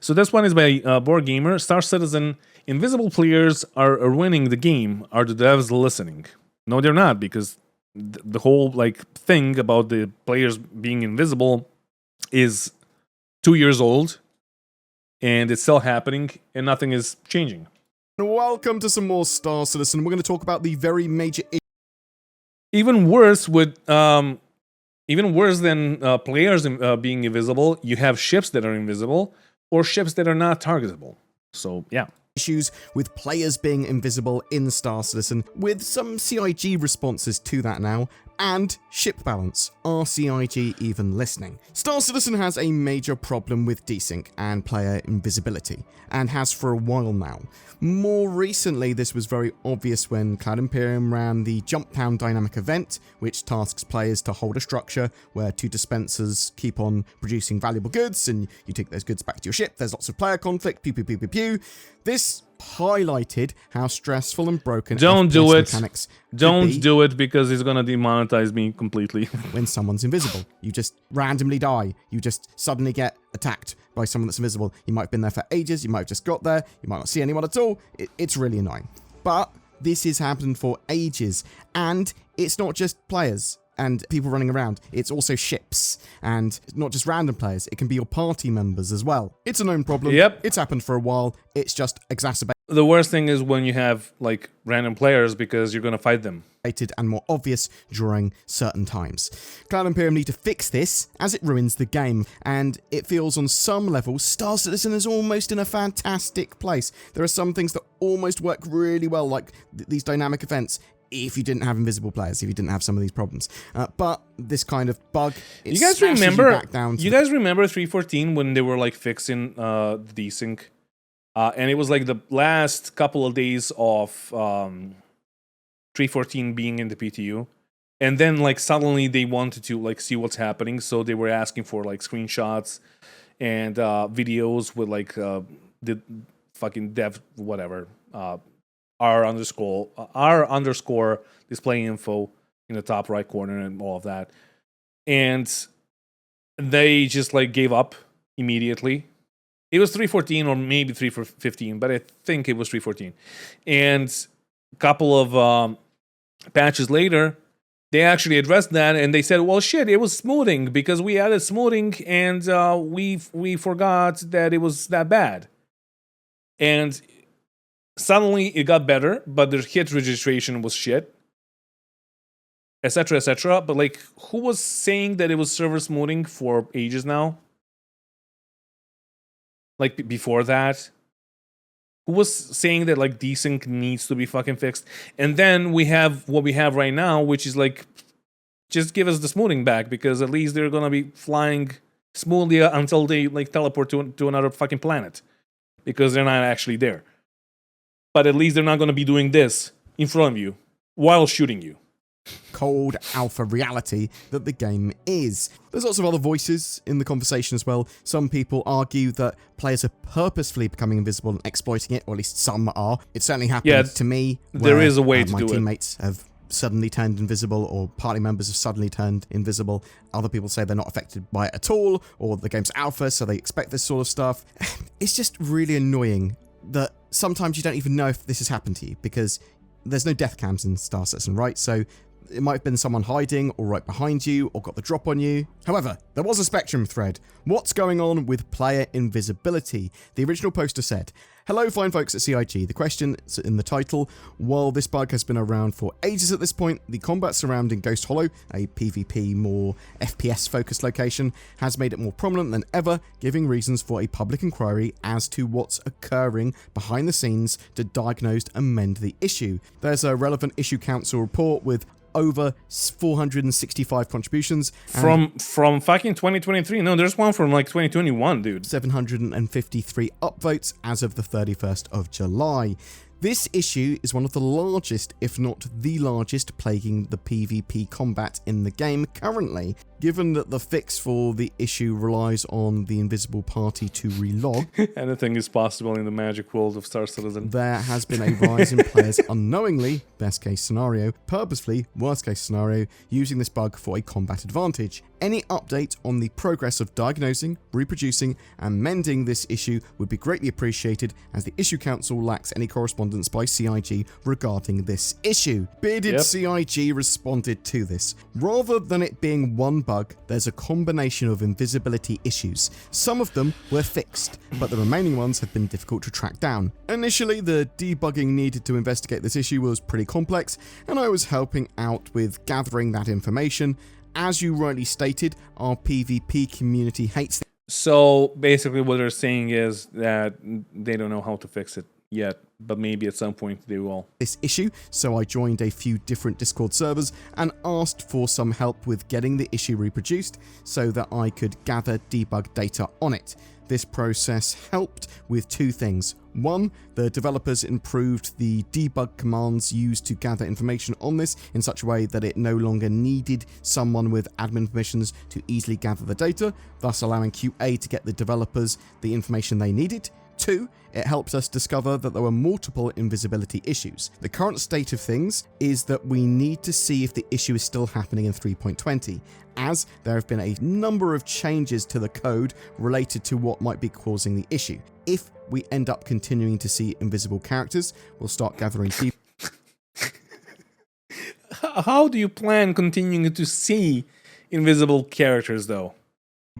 So this one is by Board Gamer. Star Citizen, invisible players are ruining the game. Are the devs listening? No, they're not, because the whole like thing about the players being invisible is 2 years old, and it's still happening, and nothing is changing. Welcome to some more Star Citizen. We're going to talk about the very major Even worse than players being invisible, you have ships that are invisible or ships that are not targetable. So yeah. issues with players being invisible in Star Citizen, with some CIG responses to that now, and ship balance. Are CIG even listening? Star Citizen has a major problem with desync and player invisibility, and has for a while now. More recently, this was very obvious when Cloud Imperium ran the Jump Town dynamic event, which tasks players to hold a structure where two dispensers keep on producing valuable goods, and you take those goods back to your ship. There's lots of player conflict, pew pew pew pew pew. This highlighted how stressful and broken Don't FPS do it. mechanics Don't do it, because it's gonna demonetize me completely. when someone's invisible. You just randomly die. You just suddenly get attacked by someone that's invisible. You might have been there for ages. You might have just got there. You might not see anyone at all. It's really annoying. But this has happened for ages. And it's not just players and people running around. It's also ships, and not just random players. It can be your party members as well. It's a known problem. Yep. It's happened for a while. It's just exacerbated The worst thing is when you have like random players, because you're gonna fight them. and more obvious during certain times. Cloud Imperium need to fix this, as it ruins the game, and it feels on some level Star Citizen is almost in a fantastic place. There are some things that almost work really well, like these dynamic events, if you didn't have invisible players, if you didn't have some of these problems. But this kind of bug, You guys remember? back down to You guys remember 3.14 when they were like fixing the desync, and it was like the last couple of days of 3.14 being in the PTU, and then like suddenly they wanted to like see what's happening, so they were asking for like screenshots and videos with like the fucking dev whatever r underscore display info in the top right corner and all of that, and they just like gave up immediately. It was 3.14 or maybe 3.15, but I think it was 3.14. And a couple of patches later, they actually addressed that, and they said, well, shit, it was smoothing, because we added smoothing, and we forgot that it was that bad. And suddenly it got better, but the hit registration was shit, etc., etc. But like, who was saying that it was server smoothing for ages now? Like before that, who was saying that like desync needs to be fucking fixed? And then we have what we have right now, which is like, just give us the smoothing back, because at least they're gonna be flying smoothly until they like teleport to another fucking planet, because they're not actually there. But at least they're not gonna be doing this in front of you while shooting you. cold alpha reality that the game is. There's lots of other voices in the conversation as well. Some people argue that players are purposefully becoming invisible and exploiting it, or at least some are. It certainly happened to me. There is a way to my do it. teammates have suddenly turned invisible, or party members have suddenly turned invisible. Other people say they're not affected by it at all, or the game's alpha, so they expect this sort of stuff. It's just really annoying that sometimes you don't even know if this has happened to you, because there's no death cams in Star Citizen, right? So it might have been someone hiding or right behind you or got the drop on you. However, there was a Spectrum thread. What's going on with player invisibility? The original poster said, hello fine folks at CIG. The question is in the title. While this bug has been around for ages at this point, the combat surrounding Ghost Hollow, a PvP more FPS focused location, has made it more prominent than ever, giving reasons for a public inquiry as to what's occurring behind the scenes to diagnose and mend the issue. There's a relevant issue council report with over 465 contributions from fucking 2023. No, there's one from like 2021, dude. 753 upvotes as of the 31st of July. This issue is one of the largest, if not the largest, plaguing the PvP combat in the game currently. Given that the fix for the issue relies on the invisible party to relog, Anything is possible in the magic world of Star Citizen. there has been a rise in players unknowingly, best case scenario, purposefully, worst case scenario, using this bug for a combat advantage. Any update on the progress of diagnosing, reproducing, and mending this issue would be greatly appreciated, as the Issue Council lacks any correspondence by CIG regarding this issue. Bearded CIG responded to this. Rather than it being one bug, there's a combination of invisibility issues. Some of them were fixed, but the remaining ones have been difficult to track down. Initially, the debugging needed to investigate this issue was pretty complex, and I was helping out with gathering that information. As you rightly stated, our PvP community hates this. So basically what they're saying is that they don't know how to fix it yet, but maybe at some point they will. This issue, so I joined a few different Discord servers and asked for some help with getting the issue reproduced so that I could gather debug data on it. This process helped with two things. One, the developers improved the debug commands used to gather information on this in such a way that it no longer needed someone with admin permissions to easily gather the data, thus allowing QA to get the developers the information they needed. Two, it helped us discover that there were multiple invisibility issues. The current state of things is that we need to see if the issue is still happening in 3.20, as there have been a number of changes to the code related to what might be causing the issue. If we end up continuing to see invisible characters, we'll start gathering deep. How do you plan continuing to see invisible characters, though?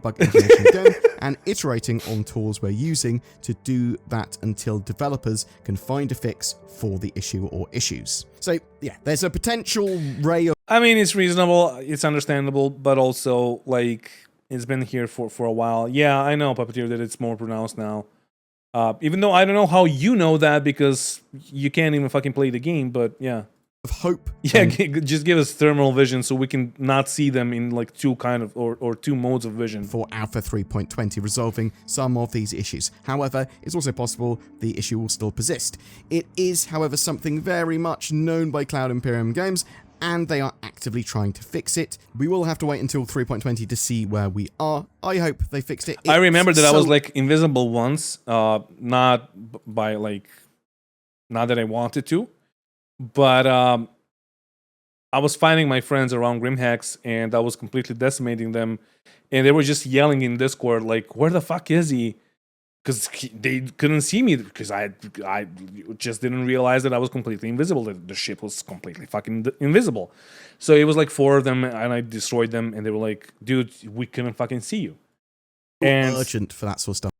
Bug information again, and iterating on tools we're using to do that until developers can find a fix for the issue or issues. So yeah, there's a potential ray of... I mean, it's reasonable, it's understandable, but also, like, it's been here for a while. Yeah, I know, Puppeteer, that it's more pronounced now. Even though I don't know how you know that, because you can't even fucking play the game, but yeah. Of hope. Yeah, just give us thermal vision so we can not see them in like two kind of or two modes of vision. For Alpha 3.20, resolving some of these issues. However, it's also possible the issue will still persist. It is, however, something very much known by Cloud Imperium Games, and they are actively trying to fix it. We will have to wait until 3.20 to see where we are. I hope they fixed it. I remember that I was like invisible once, not by like, not that I wanted to. But I was finding my friends around Grimhex, and I was completely decimating them, and they were just yelling in Discord, like, "Where the fuck is he?" Because they couldn't see me, because I just didn't realize that I was completely invisible. That the ship was completely fucking invisible. So it was like 4 of them, and I destroyed them, and they were like, "Dude, we couldn't fucking see you." And urgent for that sort of stuff.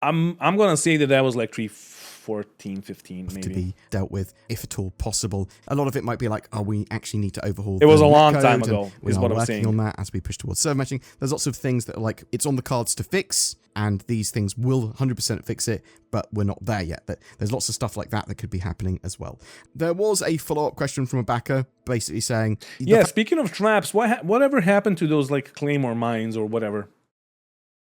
I'm gonna say that was like 14, 15, maybe. To be dealt with, if at all possible. A lot of it might be like, oh, we actually need to overhaul. It was a the long netcode, time ago, is what I'm working saying. on that as we push towards server matching. There's lots of things that are like, it's on the cards to fix, and these things will 100% fix it, but we're not there yet. There's lots of stuff like that that could be happening as well. There was a follow-up question from a backer, basically saying... Yeah, speaking of traps, whatever happened to those like Claymore mines or whatever?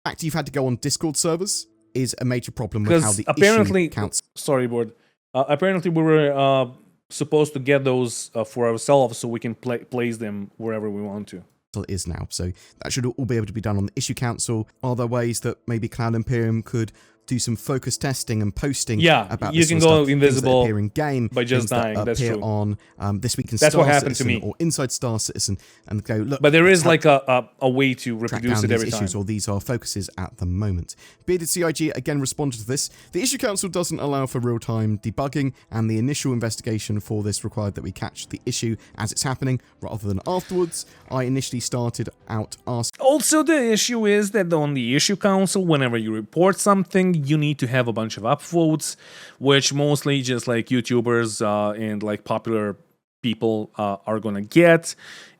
The fact you've had to go on Discord servers is a major problem with how the apparently, issue counts. Sorry, board. Apparently, we were supposed to get those for ourselves so we can place them wherever we want to. Is now, so that should all be able to be done on the issue council. Are there ways that maybe Cloud Imperium could do some focus testing and posting? Yeah, about you this can sort go of stuff, invisible appear in game by just dying. That That's appear true. On This Week in That's Star what happened Citizen to me. or Inside Star Citizen, and go look. But there is like a way to track reproduce down it every these issues, time. or these are focuses at the moment. Bearded CIG again responded to this. The issue council doesn't allow for real-time debugging, and the initial investigation for this required that we catch the issue as it's happening rather than afterwards. I initially started out asking. Also, the issue is that on the issue council, whenever you report something, you need to have a bunch of upvotes, which mostly just like YouTubers and like popular people are gonna get,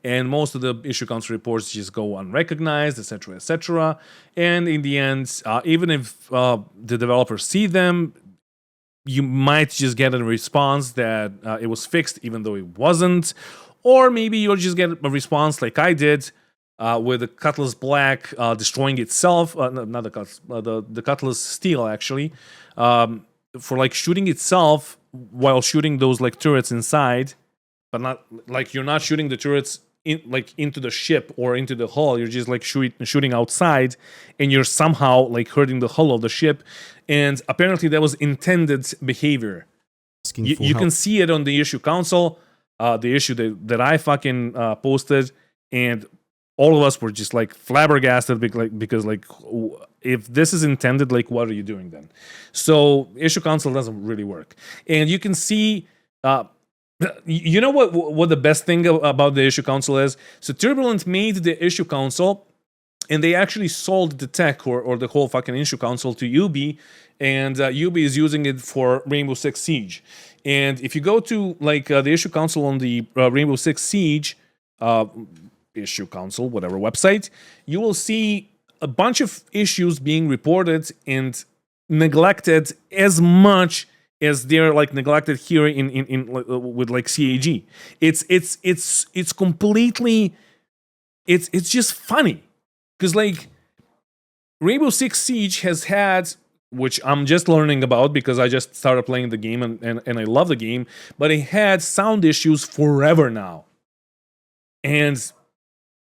and most of the issue council reports just go unrecognized, etc., etc. And in the end, even if the developers see them, you might just get a response that it was fixed even though it wasn't, or maybe you'll just get a response like I did with the Cutlass Black destroying itself, not the Cutlass, the Cutlass Steel actually, for like shooting itself while shooting those like turrets inside, but not like you're not shooting the turrets into the ship or into the hull. You're just like shooting outside, and you're somehow like hurting the hull of the ship. And apparently that was intended behavior. You can see it on the issue console, the issue that I fucking posted, and all of us were just like flabbergasted because like if this is intended, like what are you doing then? So issue console doesn't really work, and you can see. You know what the best thing about the issue console is? So Turbulent made the issue console, and they actually sold the tech or the whole fucking issue console to Ubi, and Ubi is using it for Rainbow Six Siege. And if you go to like the issue console on the Rainbow Six Siege issue console, whatever website, you will see a bunch of issues being reported and neglected as much as they're like neglected here in with like CAG. It's completely it's just funny because like Rainbow Six Siege has had, which I'm just learning about because I just started playing the game and I love the game, but it had sound issues forever now, and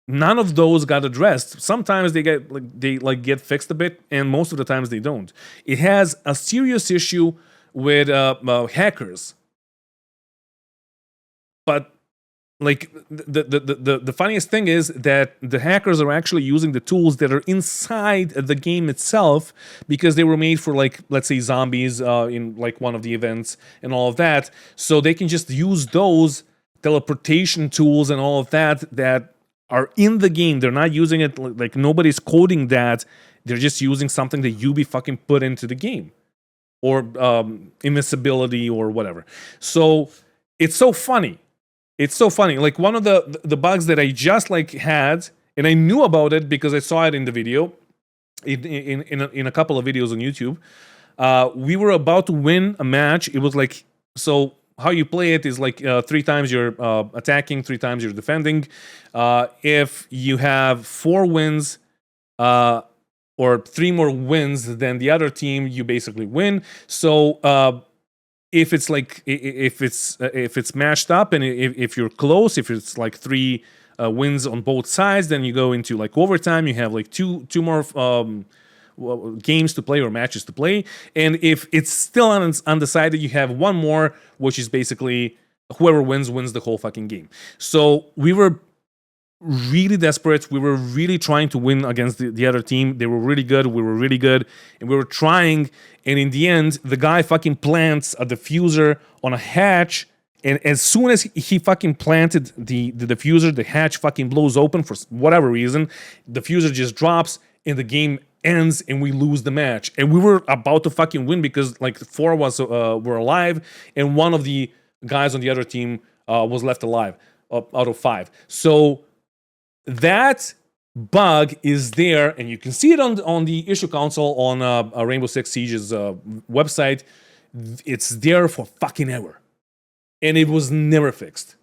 none of those got addressed. Sometimes they get fixed a bit, and most of the times they don't. It has a serious issue with hackers, but like the funniest thing is that the hackers are actually using the tools that are inside the game itself because they were made for like, let's say, zombies in like one of the events and all of that, so they can just use those teleportation tools and all of that are in the game. They're not using it like nobody's coding that. They're just using something that Ubi fucking put into the game, or invincibility or whatever. So it's so funny. It's so funny. Like one of the bugs that I just like had, and I knew about it because I saw it in the video, in a couple of videos on YouTube. We were about to win a match. It was like, so how you play it is like 3 times you're attacking, 3 times you're defending. If you have 4 wins, or 3 more wins than the other team, you basically win. So if it's like if it's matched up, and if you're close, if it's like 3 wins on both sides, then you go into like overtime. You have like two more games to play or matches to play. And if it's still undecided, you have 1 more, which is basically whoever wins the whole fucking game. So we were really desperate. We were really trying to win against the other team. They were really good. We were really good. And we were trying. And in the end, the guy fucking plants a diffuser on a hatch. And as soon as he fucking planted the diffuser, the hatch fucking blows open for whatever reason. The diffuser just drops and the game ends and we lose the match. And we were about to fucking win because like 4 of us were alive and one of the guys on the other team was left alive out of 5. So that bug is there, and you can see it on the issue console on Rainbow Six Siege's website. It's there for fucking ever, and it was never fixed.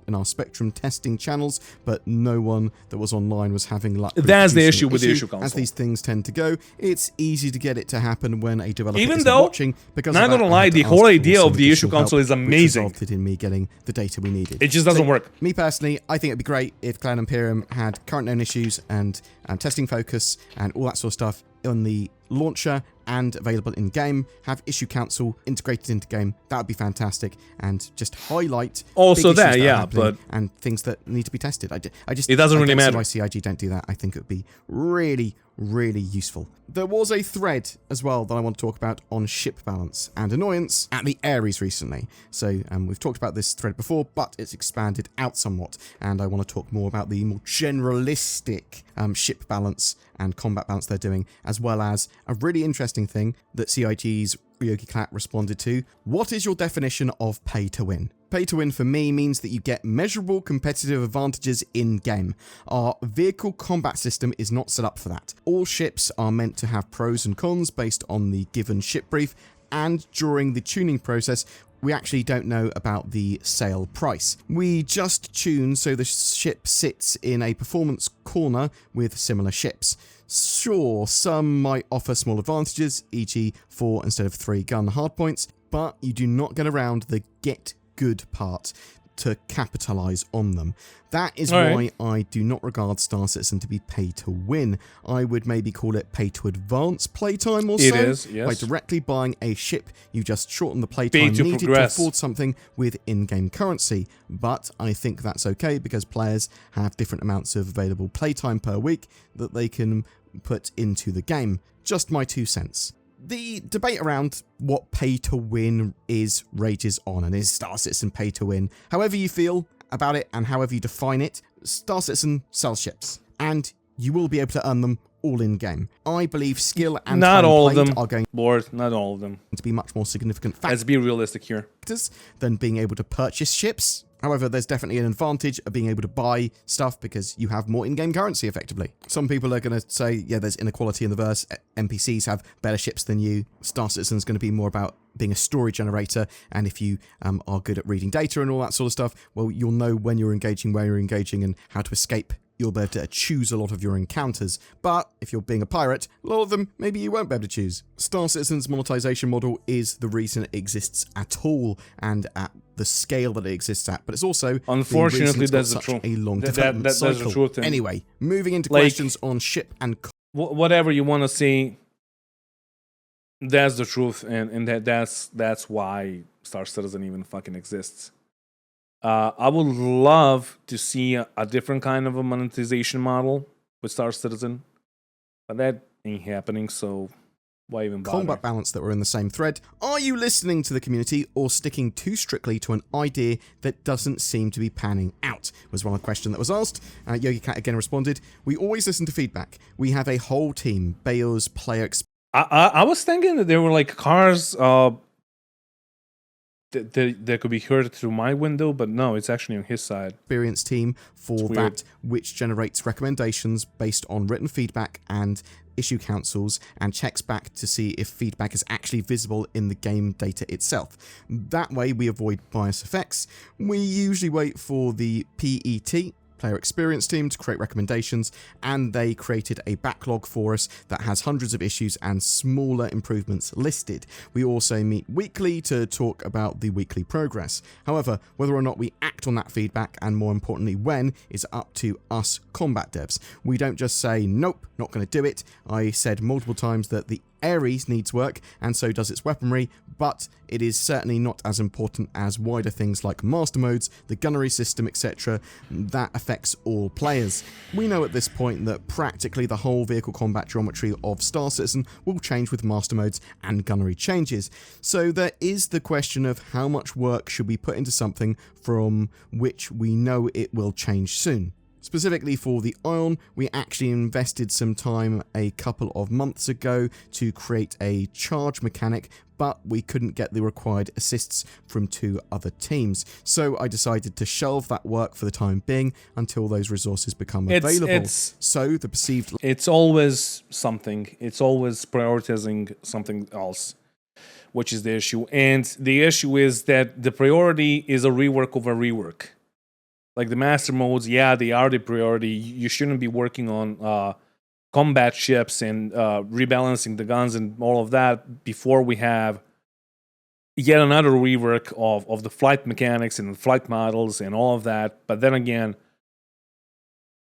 In our Spectrum testing channels, but no one that was online was having luck. That's the issue with the issue console. As these things tend to go, it's easy to get it to happen when a developer isn't though, watching. Because not gonna lie, the whole idea of the issue console is amazing. Which resulted in me getting the data we needed. It just doesn't work. Me personally, I think it'd be great if Clan Imperium had current known issues and testing focus and all that sort of stuff on the launcher and available in game, have issue council integrated into game. That would be fantastic, and just highlight also big that, issues yeah, but and things that need to be tested. I just it doesn't really matter. Why CIG don't do that. I think it would be really, really useful. There was a thread as well that I want to talk about on ship balance and annoyance at the Ares recently. So we've talked about this thread before, but it's expanded out somewhat, and I want to talk more about the more generalistic ship balance and combat balance they're doing, as well as a really interesting thing that CIG's Ryogi Clat responded to. What is your definition of pay to win? Pay to win for me means that you get measurable competitive advantages in-game. Our vehicle combat system is not set up for that. All ships are meant to have pros and cons based on the given ship brief, and during the tuning process, we actually don't know about the sale price. We just tune so the ship sits in a performance corner with similar ships. Sure, some might offer small advantages, e.g. 4 instead of 3 gun hardpoints, but you do not get around the get good part. to capitalize on them. That is All why right. I do not regard Star Citizen to be pay to win. I would maybe call it pay to advance playtime or so. It is, yes. By directly buying a ship, you just shorten the playtime to needed progress. to afford something with in-game currency. But I think that's okay because players have different amounts of available playtime per week that they can put into the game. Just my 2 cents. The debate around what pay to win is rages on, and is Star Citizen pay to win? However you feel about it and however you define it, Star Citizen sells ships, and you will be able to earn them all in game. I believe skill and Not time all of played them. are going Lord, not all of them. to be much more significant Let's be realistic here. factors than being able to purchase ships. However, there's definitely an advantage of being able to buy stuff because you have more in-game currency, effectively. Some people are going to say, yeah, there's inequality in the verse. NPCs have better ships than you. Star Citizen's going to be more about being a story generator, and if you are good at reading data and all that sort of stuff, well, you'll know when you're engaging, where you're engaging, and how to escape. You'll be able to choose a lot of your encounters. But if you're being a pirate, a lot of them, maybe you won't be able to choose. Star Citizen's monetization model is the reason it exists at all, and at the scale that it exists at. But it's also Unfortunately, the reason it's got that's the such truth. a long That's development the cycle. truth. And Anyway, moving into like, questions on ship and whatever you want to say, that's the truth, and that's why Star Citizen even fucking exists. I would love to see a different kind of a monetization model with Star Citizen, but that ain't happening, so why even bother? combat balance that were in the same thread. Are you listening to the community or sticking too strictly to an idea that doesn't seem to be panning out? Was one question that was asked. Yogi Cat again responded, we always listen to feedback. We have a whole team, Bale's player I was thinking that there were like cars that could be heard through my window, but no, it's actually on his side. experience team for that, which generates recommendations based on written feedback and issue councils, and checks back to see if feedback is actually visible in the game data itself. That way we avoid bias effects. We usually wait for the PET, player experience team, to create recommendations, and they created a backlog for us that has hundreds of issues and smaller improvements listed. We also meet weekly to talk about the weekly progress. However, whether or not we act on that feedback, and more importantly when, is up to us combat devs. We don't just say, nope, not going to do it. I said multiple times that the Ares needs work, and so does its weaponry, but it is certainly not as important as wider things like master modes, the gunnery system, etc. That affects all players. We know at this point that practically the whole vehicle combat geometry of Star Citizen will change with master modes and gunnery changes. So there is the question of how much work should we put into something from which we know it will change soon. Specifically for the Ion, we actually invested some time a couple of months ago to create a charge mechanic, but we couldn't get the required assists from 2 other teams. So I decided to shelve that work for the time being until those resources become available. So the perceived... It's always something. It's always prioritizing something else, which is the issue. And the issue is that the priority is a rework of a rework. Like the master modes, yeah, they are the priority. You shouldn't be working on combat ships and rebalancing the guns and all of that before we have yet another rework of the flight mechanics and the flight models and all of that. But then again,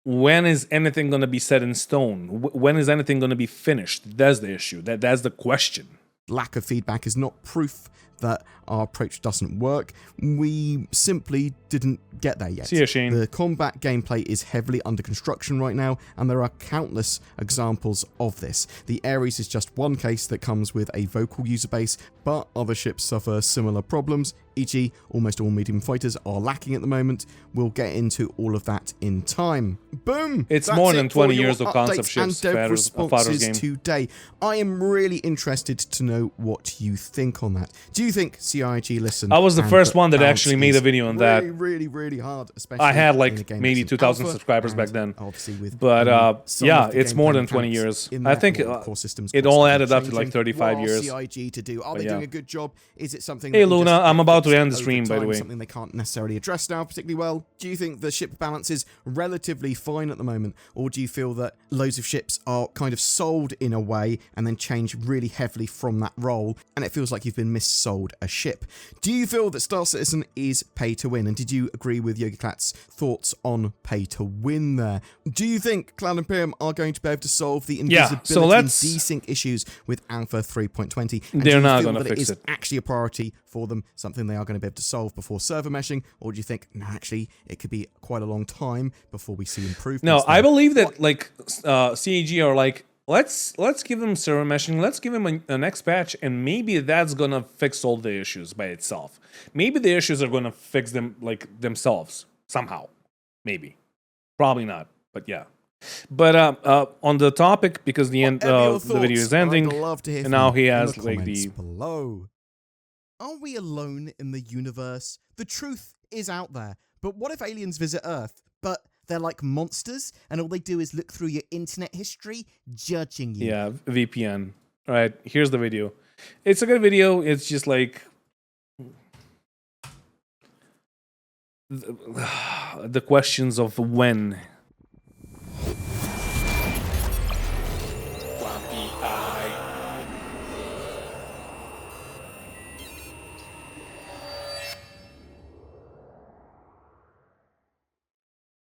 when is anything going to be set in stone? When is anything going to be finished? That's the issue. That's the question. Lack of feedback is not proof that our approach doesn't work. We simply didn't get there yet. See you, Shane. The combat gameplay is heavily under construction right now, and there are countless examples of this. The Ares is just one case that comes with a vocal user base, but other ships suffer similar problems, e.g. almost all medium fighters are lacking at the moment. We'll get into all of that in time. Boom! It's That's more than it for 20 your years of concept updates and ships, dev fighters game. responses today. I am really interested to know what you think on that. Do you think CIG listened? I was the first one that balance actually made a video on that. Really hard, especially I had in a like game maybe that's in 2,000 alpha, subscribers back and then. obviously with But yeah, the it's more gameplay than 20 mechanics years. in I that think world, core systems it all constantly added up to like changing. 35 What are years. CIG to do? Are they yeah. doing a good job? Is it something? Hey that we Luna, just I'm about about to ships end the over stream, by the time, way. something they can't necessarily address now particularly well. Do you think the ship balance is relatively fine at the moment, or do you feel that loads of ships are kind of sold in a way and then change really heavily from that role, and it feels like you've been missold a ship? Do you feel that Star Citizen is pay to win, and did you agree with Yogi Klat's thoughts on pay to win there? Do you think Cloud Imperium are going to be able to solve the invisibility and desync issues with Alpha 3.20? They're not going to fix it. Actually a priority for them, something they are going to be able to solve before server meshing, or do you think, no, actually, it could be quite a long time before we see improvements? No, there? I believe that CAG are like, let's give them server meshing, let's give them a next patch, and maybe that's gonna fix all the issues by itself. Maybe the issues are gonna fix them like themselves somehow. Maybe, probably not, but yeah. But on the topic, because the end the video is ending, and now he has like the below. Are we alone in the universe? The truth is out there. But what if aliens visit Earth, but they're like monsters, and all they do is look through your internet history, judging you? Yeah, VPN. All right, here's the video. It's a good video. It's just like the questions of when